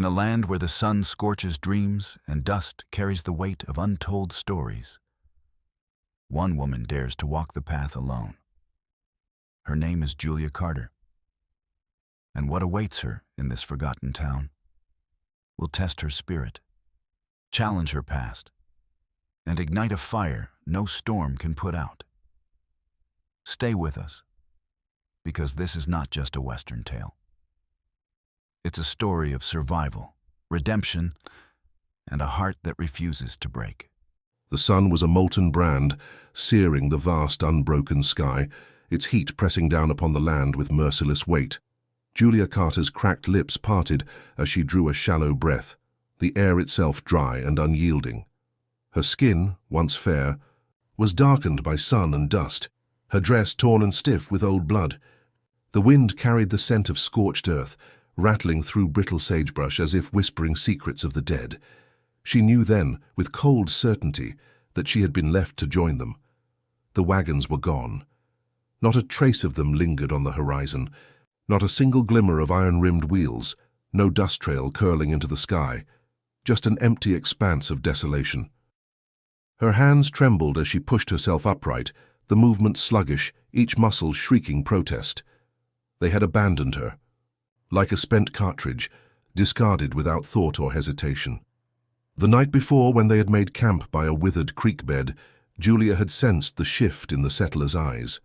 In a land where the sun scorches dreams and dust carries the weight of untold stories, one woman dares to walk the path alone. Her name is Julia Carter. And what awaits her in this forgotten town will test her spirit, challenge her past, and ignite a fire no storm can put out. Stay with us, because this is not just a Western tale. It's a story of survival, redemption, and a heart that refuses to break. The sun was a molten brand, searing the vast, unbroken sky, its heat pressing down upon the land with merciless weight. Julia Carter's cracked lips parted as she drew a shallow breath, the air itself dry and unyielding. Her skin, once fair, was darkened by sun and dust, her dress torn and stiff with old blood. The wind carried the scent of scorched earth, rattling through brittle sagebrush as if whispering secrets of the dead. She knew then, with cold certainty, that she had been left to join them. The wagons were gone. Not a trace of them lingered on the horizon, not a single glimmer of iron-rimmed wheels, no dust trail curling into the sky, just an empty expanse of desolation. Her hands trembled as she pushed herself upright, the movement sluggish, each muscle shrieking protest. They had abandoned her, like a spent cartridge, discarded without thought or hesitation. The night before, when they had made camp by a withered creek bed, Julia had sensed the shift in the settlers' eyes.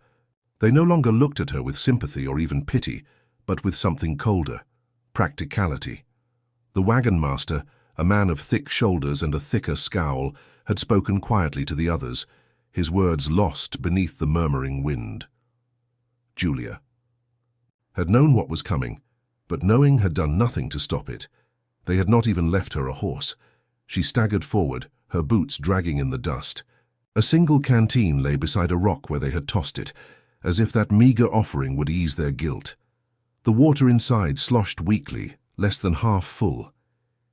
They no longer looked at her with sympathy or even pity, but with something colder, practicality. The wagon master, a man of thick shoulders and a thicker scowl, had spoken quietly to the others, his words lost beneath the murmuring wind. Julia had known what was coming, but knowing had done nothing to stop it. They had not even left her a horse. She staggered forward, her boots dragging in the dust. A single canteen lay beside a rock where they had tossed it, as if that meager offering would ease their guilt. The water inside sloshed weakly, less than half full.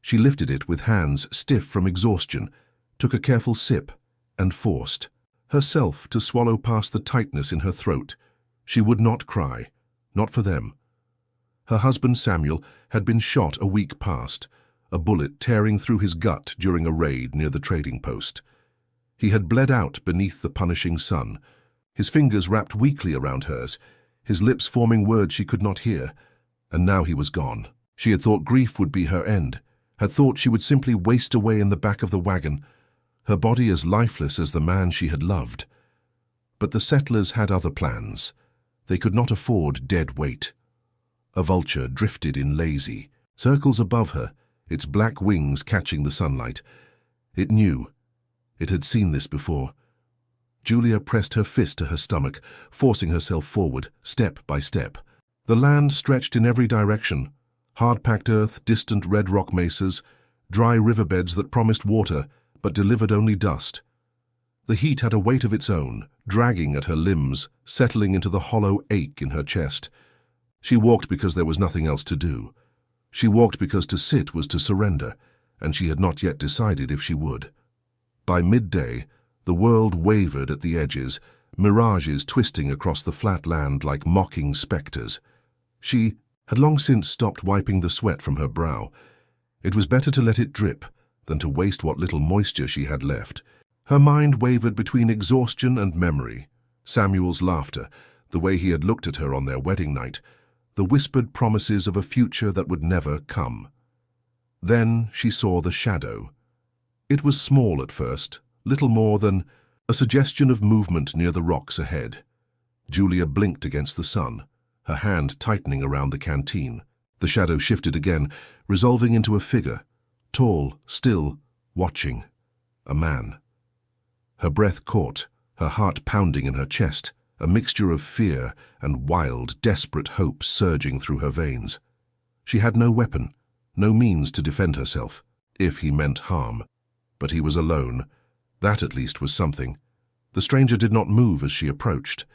She lifted it with hands stiff from exhaustion, took a careful sip, and forced herself to swallow past the tightness in her throat. She would not cry, not for them. Her husband Samuel had been shot a week past, a bullet tearing through his gut during a raid near the trading post. He had bled out beneath the punishing sun, his fingers wrapped weakly around hers, his lips forming words she could not hear, and now he was gone. She had thought grief would be her end, had thought she would simply waste away in the back of the wagon, her body as lifeless as the man she had loved. But the settlers had other plans. They could not afford dead weight. A vulture drifted in lazy circles above her, its black wings catching the sunlight. It knew. It had seen this before. Julia pressed her fist to her stomach, forcing herself forward, step by step. The land stretched in every direction. Hard-packed earth, distant red rock mesas, dry riverbeds that promised water, but delivered only dust. The heat had a weight of its own, dragging at her limbs, settling into the hollow ache in her chest. She walked because there was nothing else to do. She walked because to sit was to surrender, and she had not yet decided if she would. By midday, the world wavered at the edges, mirages twisting across the flat land like mocking specters. She had long since stopped wiping the sweat from her brow. It was better to let it drip than to waste what little moisture she had left. Her mind wavered between exhaustion and memory. Samuel's laughter, the way he had looked at her on their wedding night, the whispered promises of a future that would never come. Then she saw the shadow. It was small at first, little more than a suggestion of movement near the rocks ahead. Julia blinked against the sun, her hand tightening around the canteen. The shadow shifted again, resolving into a figure, tall, still, watching. A man. Her breath caught, her heart pounding in her chest, a mixture of fear and wild, desperate hope surging through her veins. She had no weapon, no means to defend herself, if he meant harm. But he was alone. That at least was something. The stranger did not move as she approached.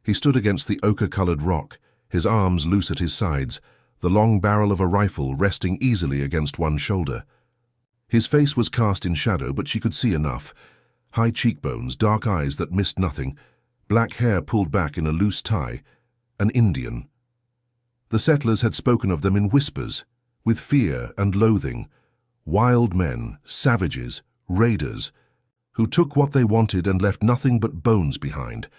He stood against the ochre-colored rock, his arms loose at his sides, the long barrel of a rifle resting easily against one shoulder. His face was cast in shadow, but she could see enough. High cheekbones, dark eyes that missed nothing, black hair pulled back in a loose tie. An Indian. The settlers had spoken of them in whispers. with fear and loathing, wild men, savages, raiders, who took what they wanted and left nothing but bones behind.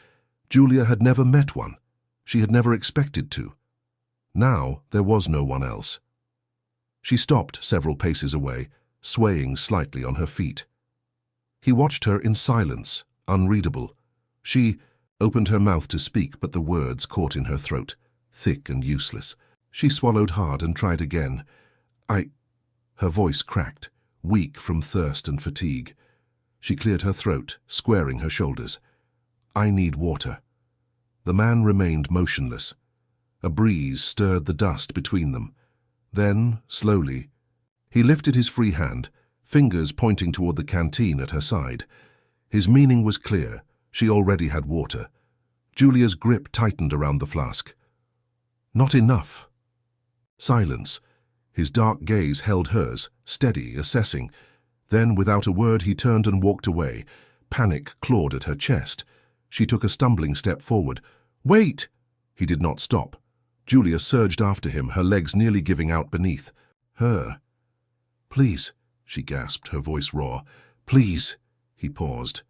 Julia had never met one. She had never expected to. Now there was no one else. She stopped several paces away, swaying slightly on her feet. He watched her in silence, unreadable. She opened her mouth to speak, but the words caught in her throat, thick and useless. She swallowed hard and tried again. Her voice cracked, weak from thirst and fatigue. She cleared her throat, squaring her shoulders. I need water. The man remained motionless. A breeze stirred the dust between them. Then, slowly, he lifted his free hand, fingers pointing toward the canteen at her side. His meaning was clear. She already had water. Julia's grip tightened around the flask. Not enough. Silence. His dark gaze held hers, steady, assessing. Then, without a word, he turned and walked away. Panic clawed at her chest. She took a stumbling step forward. Wait! He did not stop. Julia surged after him, her legs nearly giving out beneath her. Please, she gasped, her voice raw. Please. He paused.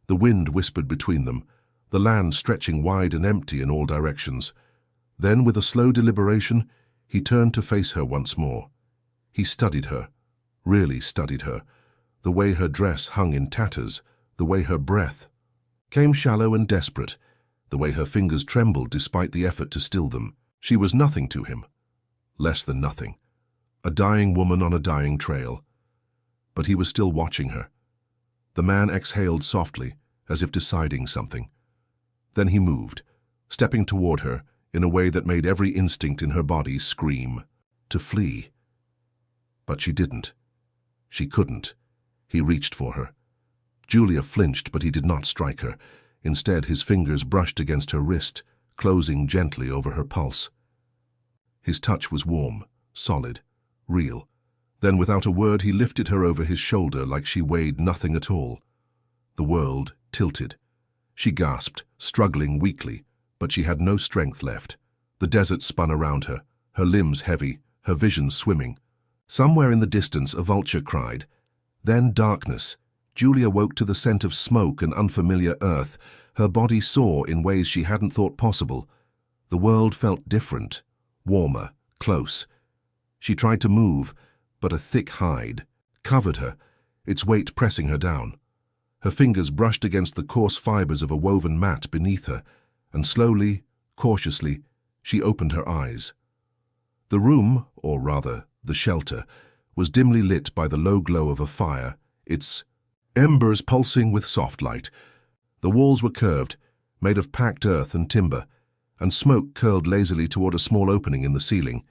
The wind whispered between them, the land stretching wide and empty in all directions. Then, with a slow deliberation, he turned to face her once more. He studied her, really studied her, the way her dress hung in tatters, the way her breath came shallow and desperate, the way her fingers trembled despite the effort to still them. She was nothing to him, less than nothing, a dying woman on a dying trail. But he was still watching her. The man exhaled softly, as if deciding something. Then he moved, stepping toward her in a way that made every instinct in her body scream, to flee. But she didn't. She couldn't. He reached for her. Julia flinched, but he did not strike her. Instead, his fingers brushed against her wrist, closing gently over her pulse. His touch was warm, solid, real. Then, without a word, he lifted her over his shoulder like she weighed nothing at all. The world tilted. She gasped, struggling weakly, but she had no strength left. The desert spun around her, her limbs heavy, her vision swimming. Somewhere in the distance, a vulture cried. Then darkness. Julia woke to the scent of smoke and unfamiliar earth. Her body sore in ways she hadn't thought possible. The world felt different, warmer, close. She tried to move, but a thick hide covered her, its weight pressing her down. Her fingers brushed against the coarse fibers of a woven mat beneath her, and slowly, cautiously, she opened her eyes. The room, or rather, the shelter, was dimly lit by the low glow of a fire, its embers pulsing with soft light. The walls were curved, made of packed earth and timber, and smoke curled lazily toward a small opening in the ceiling.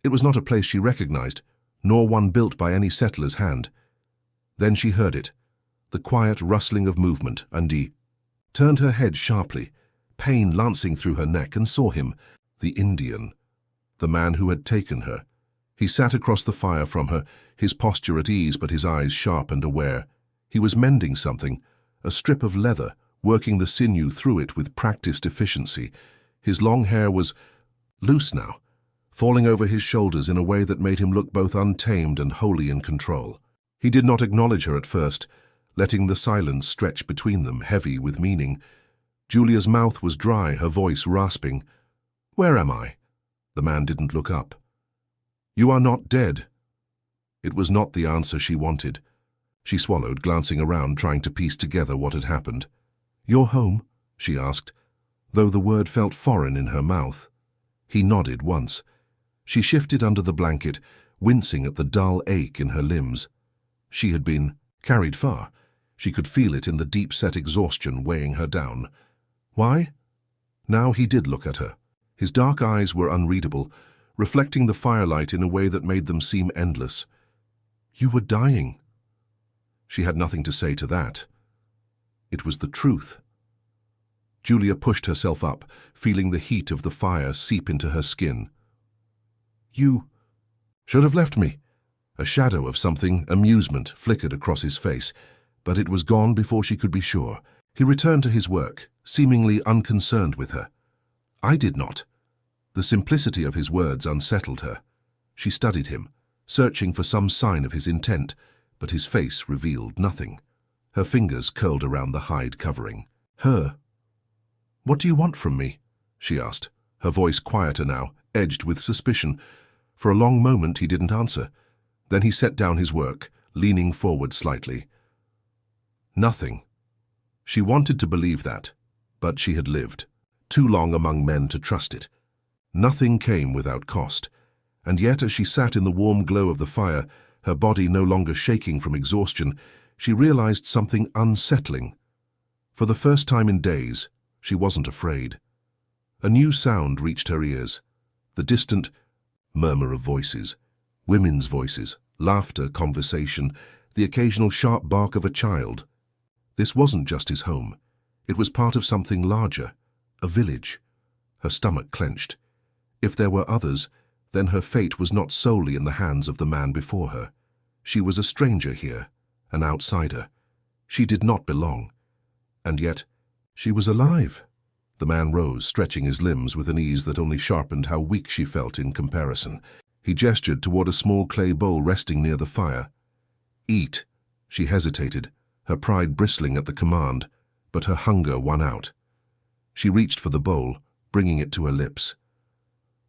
It was not a place she recognized, nor one built by any settler's hand. Then she heard it, the quiet rustling of movement, and he turned her head sharply, pain lancing through her neck, and saw him, the Indian, the man who had taken her. He sat across the fire from her, his posture at ease but his eyes sharp and aware. He was mending something, a strip of leather, working the sinew through it with practiced efficiency. His long hair was loose now, falling over his shoulders in a way that made him look both untamed and wholly in control. He did not acknowledge her at first, letting the silence stretch between them, heavy with meaning. Julia's mouth was dry, her voice rasping. "Where am I?" The man didn't look up. "You are not dead." It was not the answer she wanted. She swallowed, glancing around, trying to piece together what had happened. "You're home?" she asked, though the word felt foreign in her mouth. He nodded once. She shifted under the blanket, wincing at the dull ache in her limbs. She had been carried far. She could feel it in the deep-set exhaustion weighing her down. Why? Now he did look at her. His dark eyes were unreadable, reflecting the firelight in a way that made them seem endless. "You were dying." She had nothing to say to that. It was the truth. Julia pushed herself up, feeling the heat of the fire seep into her skin. "You should have left me." A shadow of something, amusement, flickered across his face, but it was gone before she could be sure. He returned to his work, seemingly unconcerned with her. "I did not." The simplicity of his words unsettled her. She studied him, searching for some sign of his intent, but his face revealed nothing. Her fingers curled around the hide covering. "Her? What do you want from me?" she asked, her voice quieter now, edged with suspicion. For a long moment he didn't answer. Then he set down his work, leaning forward slightly. Nothing. She wanted to believe that, but she had lived too long among men to trust it. Nothing came without cost, and yet as she sat in the warm glow of the fire, her body no longer shaking from exhaustion, she realized something unsettling. For the first time in days, she wasn't afraid. A new sound reached her ears, the distant murmur of voices, women's voices, laughter, conversation, the occasional sharp bark of a child. This wasn't just his home. It was part of something larger, a village. Her stomach clenched. If there were others, then her fate was not solely in the hands of the man before her. She was a stranger here, an outsider. She did not belong. And yet, she was alive. The man rose, stretching his limbs with an ease that only sharpened how weak she felt in comparison. He gestured toward a small clay bowl resting near the fire. "Eat." She hesitated, her pride bristling at the command, but her hunger won out. She reached for the bowl, bringing it to her lips.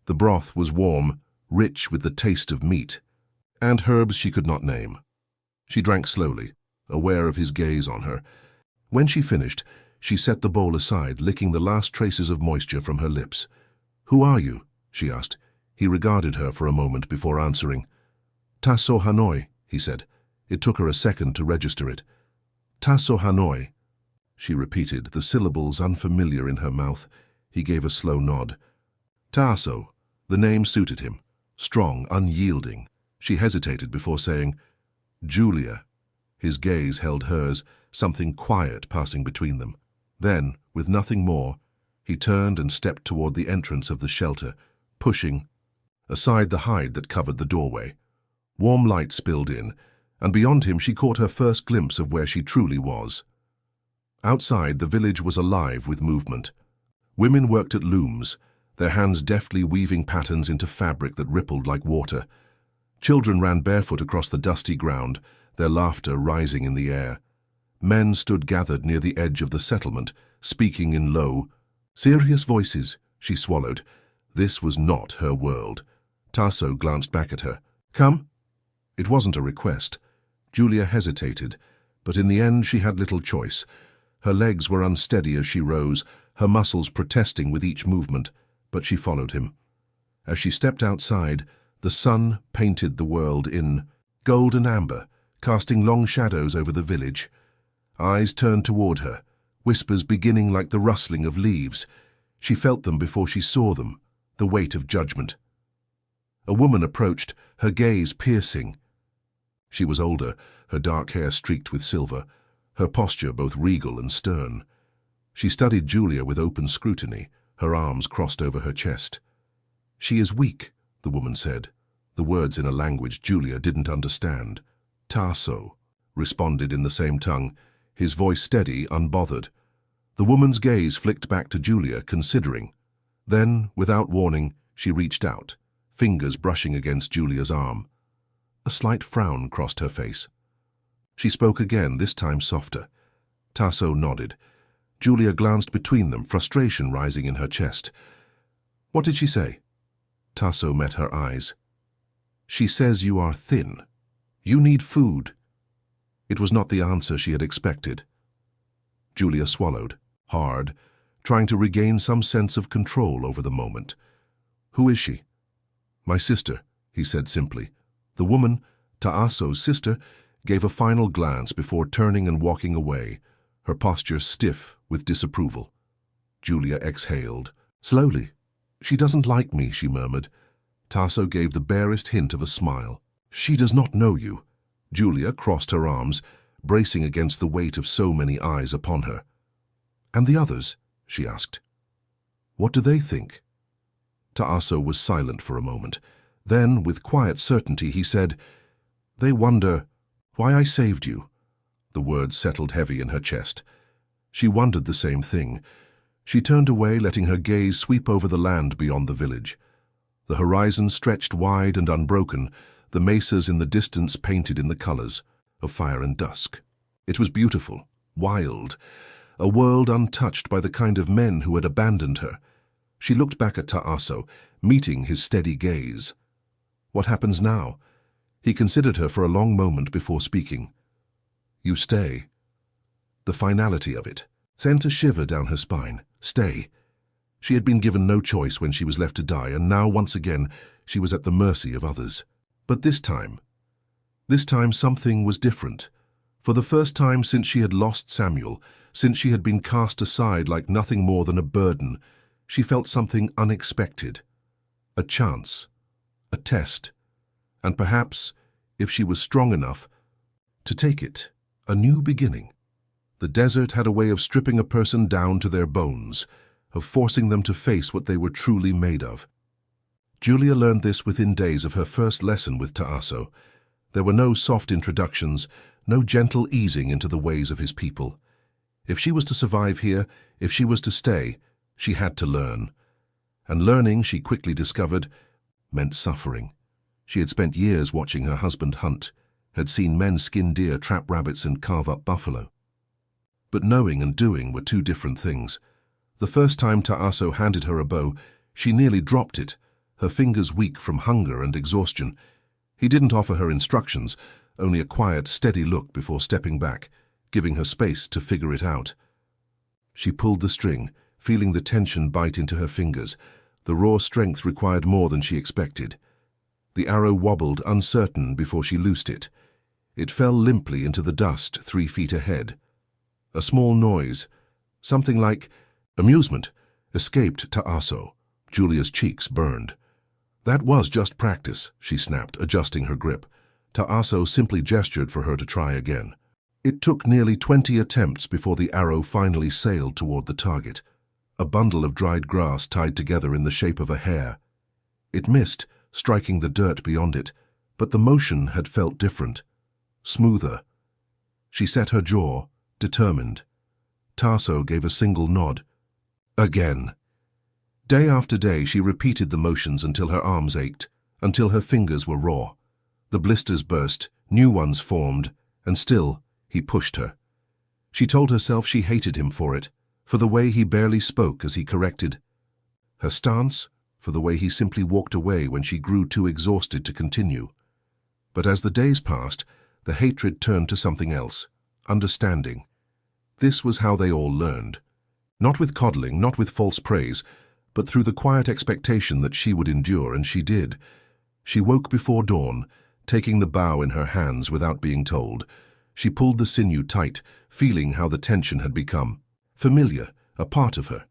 The broth was warm, rich with the taste of meat, and herbs she could not name. She drank slowly, aware of his gaze on her. When she finished, she set the bowl aside, licking the last traces of moisture from her lips. "Who are you?" she asked. He regarded her for a moment before answering. "Tasso Hanoi," he said. It took her a second to register it. "Tasso Hanoi," she repeated, the syllables unfamiliar in her mouth. He gave a slow nod. Tasso. The name suited him. Strong, unyielding. She hesitated before saying, "Julia." His gaze held hers, something quiet passing between them. Then, with nothing more, he turned and stepped toward the entrance of the shelter, pushing aside the hide that covered the doorway. Warm light spilled in, and beyond him she caught her first glimpse of where she truly was. Outside, the village was alive with movement. Women worked at looms, their hands deftly weaving patterns into fabric that rippled like water. Children ran barefoot across the dusty ground, their laughter rising in the air. Men stood gathered near the edge of the settlement, speaking in low, serious voices. She swallowed. This was not her world. Tasso glanced back at her. "Come?" It wasn't a request. Julia hesitated, but in the end she had little choice. Her legs were unsteady as she rose, her muscles protesting with each movement, but she followed him. As she stepped outside, the sun painted the world in gold and amber, casting long shadows over the village. Eyes turned toward her, whispers beginning like the rustling of leaves. She felt them before she saw them, the weight of judgment. A woman approached, her gaze piercing. She was older, her dark hair streaked with silver, her posture both regal and stern. She studied Julia with open scrutiny, her arms crossed over her chest. "She is weak," the woman said, the words in a language Julia didn't understand. "Tasso," responded in the same tongue, his voice steady, unbothered. The woman's gaze flicked back to Julia, considering. Then, without warning, she reached out, fingers brushing against Julia's arm. A slight frown crossed her face. She spoke again, this time softer. Tasso nodded. Julia glanced between them, frustration rising in her chest. "What did she say?" Tasso met her eyes. "She says you are thin. You need food." It was not the answer she had expected. Julia swallowed, hard, trying to regain some sense of control over the moment. "Who is she?" "My sister," he said simply. The woman, Taasso's sister, gave a final glance before turning and walking away, her posture stiff with disapproval. Julia exhaled. Slowly. "She doesn't like me," she murmured. Tasso gave the barest hint of a smile. "She does not know you." Julia crossed her arms, bracing against the weight of so many eyes upon her. "And the others?" she asked. "What do they think?" Taasso was silent for a moment. Then, with quiet certainty, he said, "They wonder why I saved you." The words settled heavy in her chest. She wondered the same thing. She turned away, letting her gaze sweep over the land beyond the village. The horizon stretched wide and unbroken, the mesas in the distance painted in the colors of fire and dusk. It was beautiful, wild, a world untouched by the kind of men who had abandoned her. She looked back at Ta'aso, meeting his steady gaze. What happens now? He considered her for a long moment before speaking. You stay. The finality of it sent a shiver down her spine. Stay. She had been given no choice when she was left to die, and now once again she was at the mercy of others. But this time something was different. For the first time since she had lost Samuel, since she had been cast aside like nothing more than a burden, she felt something unexpected. A chance, a test, and perhaps, if she was strong enough, to take it, a new beginning. The desert had a way of stripping a person down to their bones, of forcing them to face what they were truly made of. Julia learned this within days of her first lesson with Ta'aso. There were no soft introductions, no gentle easing into the ways of his people. If she was to survive here, if she was to stay, she had to learn. And learning, she quickly discovered, meant suffering. She had spent years watching her husband hunt, had seen men skin deer, trap rabbits, and carve up buffalo. But knowing and doing were two different things. The first time Ta'aso handed her a bow, she nearly dropped it, her fingers weak from hunger and exhaustion. He didn't offer her instructions, only a quiet, steady look before stepping back, giving her space to figure it out. She pulled the string, feeling the tension bite into her fingers. The raw strength required more than she expected. The arrow wobbled, uncertain, before she loosed it. It fell limply into the dust 3 feet ahead. A small noise, something like amusement, escaped Ta'aso. Julia's cheeks burned. That was just practice, she snapped, adjusting her grip. Ta'aso simply gestured for her to try again. It took nearly 20 attempts before the arrow finally sailed toward the target, a bundle of dried grass tied together in the shape of a hair. It missed, striking the dirt beyond it, but the motion had felt different, smoother. She set her jaw, determined. Ta'aso gave a single nod. Again. Day after day she repeated the motions until her arms ached, until her fingers were raw. The blisters burst, new ones formed, and still he pushed her. She told herself she hated him for it, for the way he barely spoke as he corrected. Her stance, for the way he simply walked away when she grew too exhausted to continue. But as the days passed, the hatred turned to something else, understanding. This was how they all learned. Not with coddling, not with false praise, but through the quiet expectation that she would endure, and she did. She woke before dawn, taking the bow in her hands without being told. She pulled the sinew tight, feeling how the tension had become familiar, a part of her.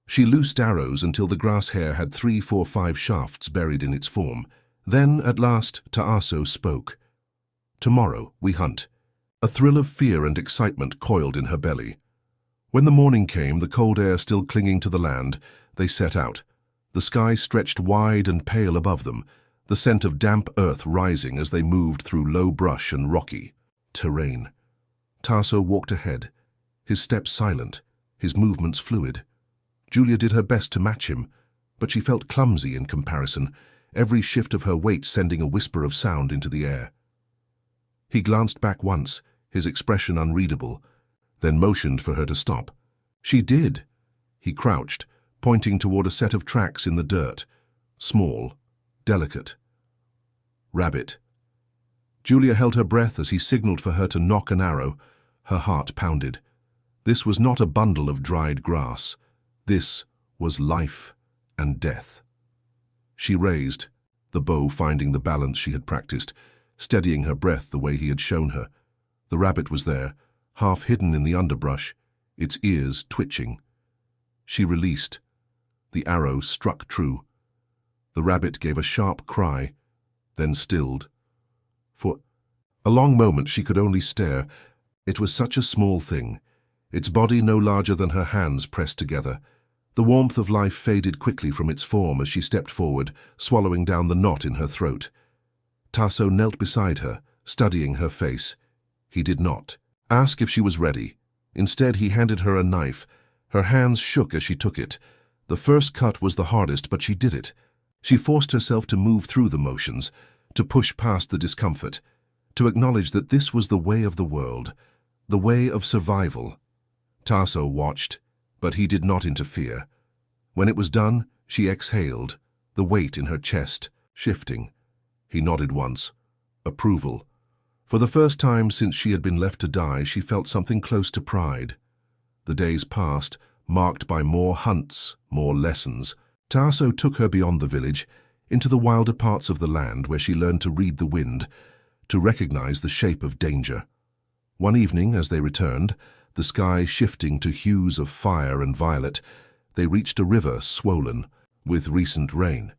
She loosed arrows until the grass hair had 3, 4, 5 shafts buried in its form. Then, at last, Ta'aso spoke. Tomorrow we hunt. A thrill of fear and excitement coiled in her belly. When the morning came, the cold air still clinging to the land, they set out. The sky stretched wide and pale above them, the scent of damp earth rising as they moved through low brush and rocky terrain. Ta'aso walked ahead, his steps silent, his movements fluid. Julia did her best to match him, but she felt clumsy in comparison, every shift of her weight sending a whisper of sound into the air. He glanced back once, his expression unreadable, then motioned for her to stop. She did. He crouched, pointing toward a set of tracks in the dirt, small, delicate. Rabbit. Julia held her breath as he signaled for her to nock an arrow. Her heart pounded. This was not a bundle of dried grass. This was life and death. She raised, the bow finding the balance she had practiced, steadying her breath the way he had shown her. The rabbit was there, half hidden in the underbrush, its ears twitching. She released. The arrow struck true. The rabbit gave a sharp cry, then stilled. For a long moment she could only stare. It was such a small thing, its body no larger than her hands pressed together. The warmth of life faded quickly from its form as she stepped forward, swallowing down the knot in her throat. Ta'aso knelt beside her, studying her face. He did not ask if she was ready. Instead, he handed her a knife. Her hands shook as she took it. The first cut was the hardest, but she did it. She forced herself to move through the motions, to push past the discomfort, to acknowledge that this was the way of the world, the way of survival. Tasso watched, but he did not interfere. When it was done, she exhaled, the weight in her chest shifting. He nodded once. Approval. For the first time since she had been left to die, she felt something close to pride. The days passed, marked by more hunts, more lessons. Tasso took her beyond the village, into the wilder parts of the land where she learned to read the wind, to recognize the shape of danger. One evening, as they returned, the sky shifting to hues of fire and violet, they reached a river swollen with recent rain.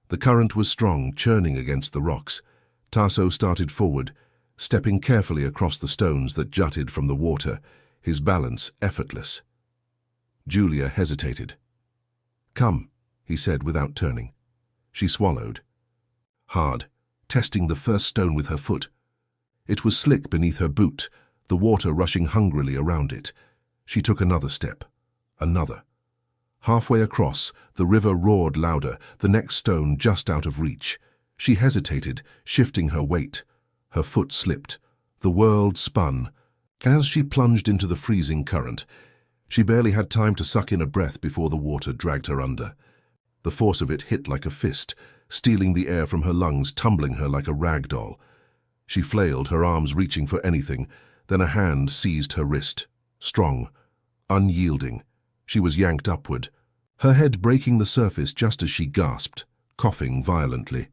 The current was strong, churning against the rocks. Tasso started forward, stepping carefully across the stones that jutted from the water, his balance effortless. Julia hesitated. "Come," he said without turning. She swallowed. Hard, testing the first stone with her foot. It was slick beneath her boot, the water rushing hungrily around it. She took another step. Another. Halfway across, the river roared louder, the next stone just out of reach. She hesitated, shifting her weight. Her foot slipped. The world spun. As she plunged into the freezing current, she barely had time to suck in a breath before the water dragged her under. The force of it hit like a fist, stealing the air from her lungs, tumbling her like a rag doll. She flailed, her arms reaching for anything. Then a hand seized her wrist. Strong, unyielding. She was yanked upward, her head breaking the surface just as she gasped, coughing violently.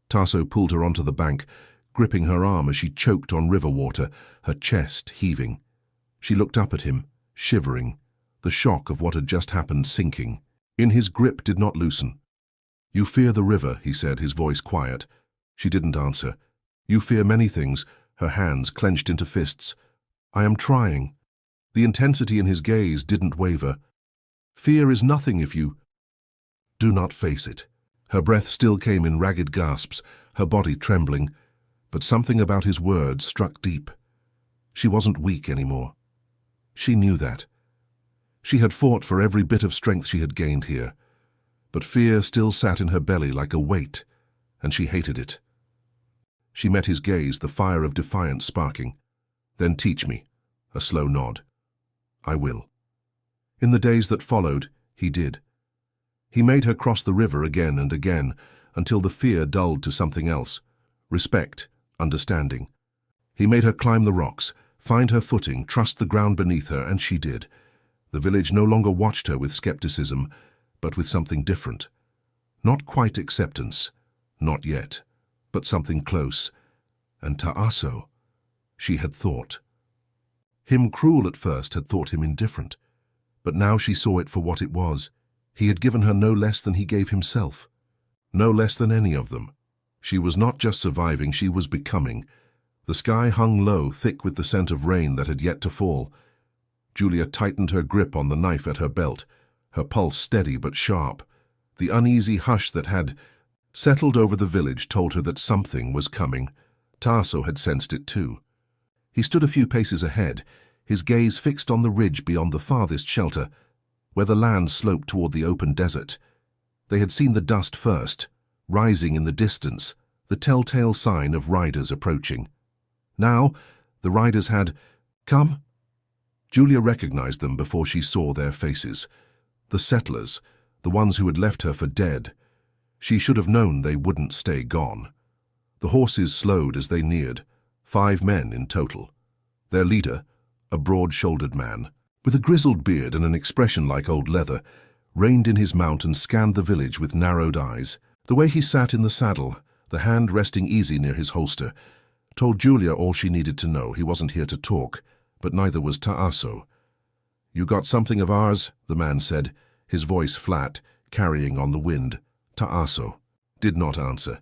Tasso pulled her onto the bank, gripping her arm as she choked on river water, her chest heaving. She looked up at him, shivering, the shock of what had just happened sinking. In his grip did not loosen. "You fear the river," he said, his voice quiet. She didn't answer. "You fear many things," her hands clenched into fists. "I am trying." The intensity in his gaze didn't waver. "Fear is nothing if you do not face it." Her breath still came in ragged gasps, her body trembling, but something about his words struck deep. She wasn't weak anymore. She knew that. She had fought for every bit of strength she had gained here, but fear still sat in her belly like a weight, and she hated it. She met his gaze, the fire of defiance sparking. "Then teach me." A slow nod. "I will." In the days that followed, he did. He made her cross the river again and again, until the fear dulled to something else. Respect, understanding. He made her climb the rocks, find her footing, trust the ground beneath her, and she did. The village no longer watched her with skepticism, but with something different. Not quite acceptance, not yet, but something close. And Tasso, she had thought. Him cruel at first, had thought him indifferent. But now she saw it for what it was. He had given her no less than he gave himself. No less than any of them. She was not just surviving, she was becoming. The sky hung low, thick with the scent of rain that had yet to fall. Julia tightened her grip on the knife at her belt, her pulse steady but sharp. The uneasy hush that had settled over the village told her that something was coming. Tasso had sensed it too. He stood a few paces ahead, his gaze fixed on the ridge beyond the farthest shelter, where the land sloped toward the open desert. They had seen the dust first, rising in the distance, the telltale sign of riders approaching. Now, the riders had come. Julia recognized them before she saw their faces. The settlers, the ones who had left her for dead. She should have known they wouldn't stay gone. The horses slowed as they neared, 5 men in total. Their leader, a broad-shouldered man, with a grizzled beard and an expression like old leather, reined in his mount and scanned the village with narrowed eyes. The way he sat in the saddle, the hand resting easy near his holster, told Julia all she needed to know. He wasn't here to talk, but neither was Tasso. "You got something of ours?" the man said, his voice flat, carrying on the wind. Tasso did not answer.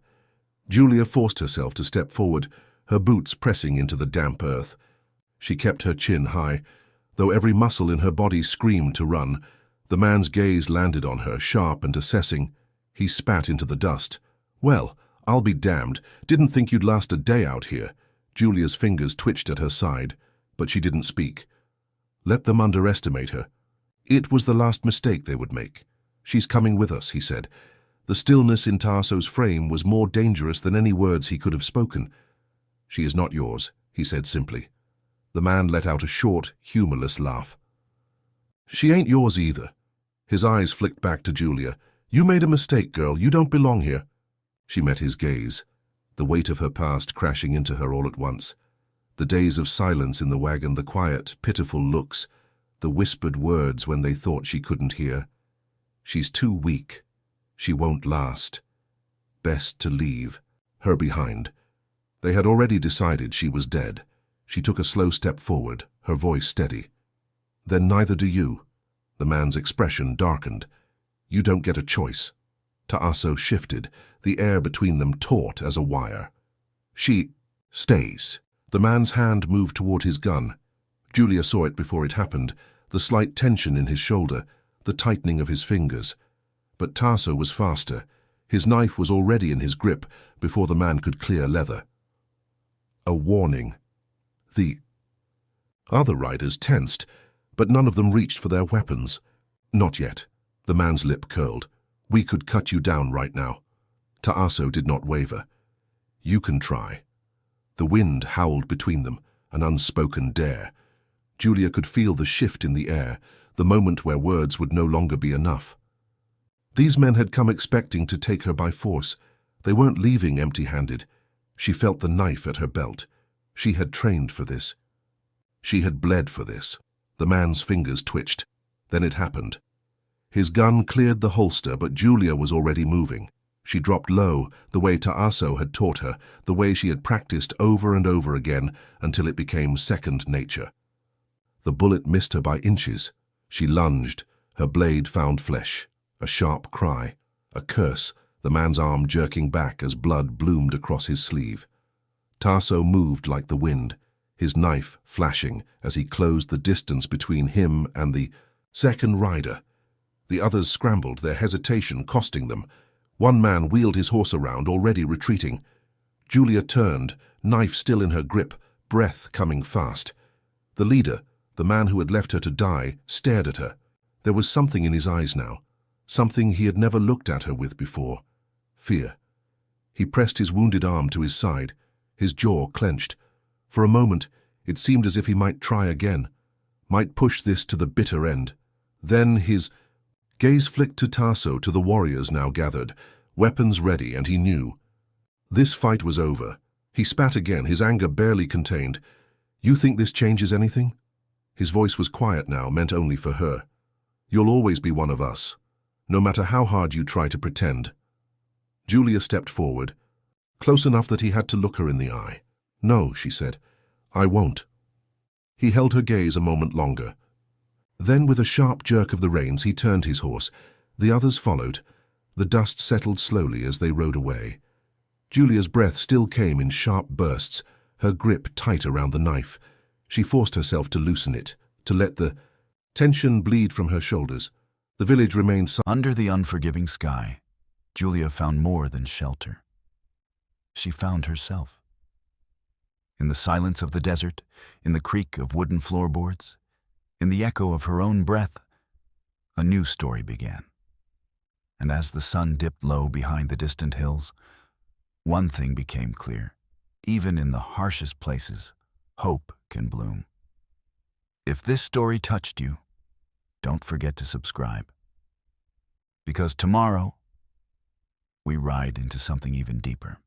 Julia forced herself to step forward, her boots pressing into the damp earth. She kept her chin high. Though every muscle in her body screamed to run, the man's gaze landed on her, sharp and assessing. He spat into the dust. "Well, I'll be damned. Didn't think you'd last a day out here." Julia's fingers twitched at her side, but she didn't speak. Let them underestimate her. It was the last mistake they would make. "She's coming with us," he said. The stillness in Tasso's frame was more dangerous than any words he could have spoken. "She is not yours," he said simply. The man let out a short, humorless laugh. "She ain't yours either." His eyes flicked back to Julia. "You made a mistake, girl. You don't belong here." She met his gaze, the weight of her past crashing into her all at once. The days of silence in the wagon, the quiet, pitiful looks, the whispered words when they thought she couldn't hear. "She's too weak. She won't last. Best to leave her behind." They had already decided she was dead. She took a slow step forward, her voice steady. "Then neither do you." The man's expression darkened. "You don't get a choice." Tasso shifted, the air between them taut as a wire. "She stays." The man's hand moved toward his gun. Julia saw it before it happened, the slight tension in his shoulder, the tightening of his fingers. But Tasso was faster. His knife was already in his grip before the man could clear leather. A warning. The other riders tensed, but none of them reached for their weapons. "Not yet." The man's lip curled. "We could cut you down right now." Tasso did not waver. "You can try." The wind howled between them, an unspoken dare. Julia could feel the shift in the air, the moment where words would no longer be enough. These men had come expecting to take her by force. They weren't leaving empty-handed. She felt the knife at her belt. She had trained for this. She had bled for this. The man's fingers twitched. Then it happened. His gun cleared the holster, but Julia was already moving. She dropped low, the way Tasso had taught her, the way she had practiced over and over again until it became second nature. The bullet missed her by inches. She lunged. Her blade found flesh. A sharp cry. A curse, the man's arm jerking back as blood bloomed across his sleeve. Tasso moved like the wind, his knife flashing as he closed the distance between him and the second rider. The others scrambled, their hesitation costing them. One man wheeled his horse around, already retreating. Julia turned, knife still in her grip, breath coming fast. The leader, the man who had left her to die, stared at her. There was something in his eyes now, something he had never looked at her with before. Fear. He pressed his wounded arm to his side, his jaw clenched. For a moment, it seemed as if he might try again, might push this to the bitter end. Then his gaze flicked to Tasso, to the warriors now gathered, weapons ready, and he knew. This fight was over. He spat again, his anger barely contained. "You think this changes anything?" His voice was quiet now, meant only for her. "You'll always be one of us, no matter how hard you try to pretend." Julia stepped forward, close enough that he had to look her in the eye. "No," she said, "I won't." He held her gaze a moment longer. Then, with a sharp jerk of the reins, he turned his horse. The others followed. The dust settled slowly as they rode away. Julia's breath still came in sharp bursts, her grip tight around the knife. She forced herself to loosen it, to let the tension bleed from her shoulders. The village remained silent. Under the unforgiving sky, Julia found more than shelter. She found herself. In the silence of the desert, in the creak of wooden floorboards, in the echo of her own breath, a new story began. And as the sun dipped low behind the distant hills, one thing became clear. Even in the harshest places, hope can bloom. If this story touched you, don't forget to subscribe. Because tomorrow, we ride into something even deeper.